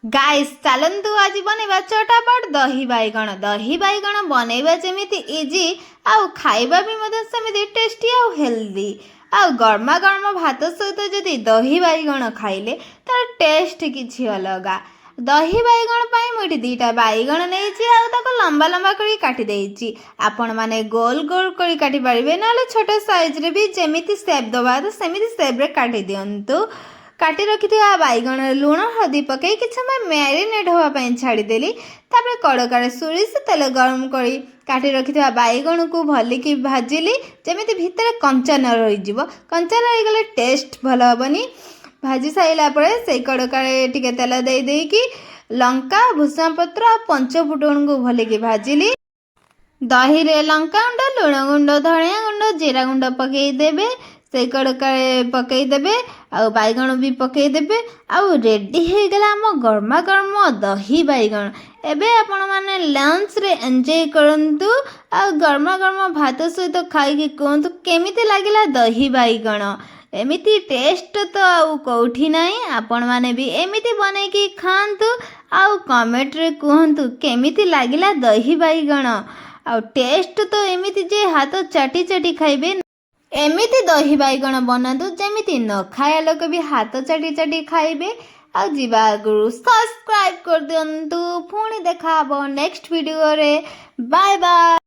Guys चलतु आज बनैबा चटापट दही बाइगण। दही बाइगण बनैबा जेमिति इजी आउ खाइबा भी मदे सेमिति टेस्टी आउ हेल्दी। आउ गरमा गरमा भात सहित जदि दही बाइगण खाइले तार टेस्ट किछि अलगा। दही बाइगण पाई मुझे दीटा बाइगण नहीं आउ ताको लंबा लंबा करी काटी देइछि। आपण माने गोल गोल करी काटी पारिबे नाले छोटे साइज रे भी जेमिति शेप दबा तो सेमिति शेप रे काटी दियंतु। काटी रखिथिबा बाइगण लुण हल्दी पकई कि समय मैरिनेट होगा छाड़देली। तापर कड़कारे सोरिष तेल गरम करी काटी रखिथिबा बाइगण को भलिकी भाजिली जेमिति भितर कंचा न रही। कंचा रहीगले टेस्ट भल हेनी। भाजी साइला परे से कड़कारे टिके तेल दे देकी लंका भूषा पत्र आ पंचफुटण को भलिकी भाजिली। दही रे लंका गुंड लुण गुंड धनिया गुंड जीरा गुंड पकई देबे। से कड़कारे पकई देबे आउ बाइगण भी पकई देबे आउ रेडी हो गला हम गरमा गरमा दही बाइगण। एबे आपण माने लंच रे एंजॉय करंतु आ गरमा गरमा भात सहित खाई कहतु केमिति लागिला दही बाइगण। एमिति टेस्ट तो आउ कौठी नाही। आपण माने भी एमिति बनै कि खांतु आउ कमेंट रे कहंतु केमिति लागिला दही बाइगण। आउ टेस्ट तो एमिति जे हाथ चाटी चाटी खाइबे। एमिति दही बाइगण बनातु जेमिति न खाया लोक भी हाथ चाटी चाटी खाइबे। आ जीवा आगुरु सब्सक्राइब कर दियंतु। पुणी देखा नेक्स्ट वीडियो रे। Bye bye.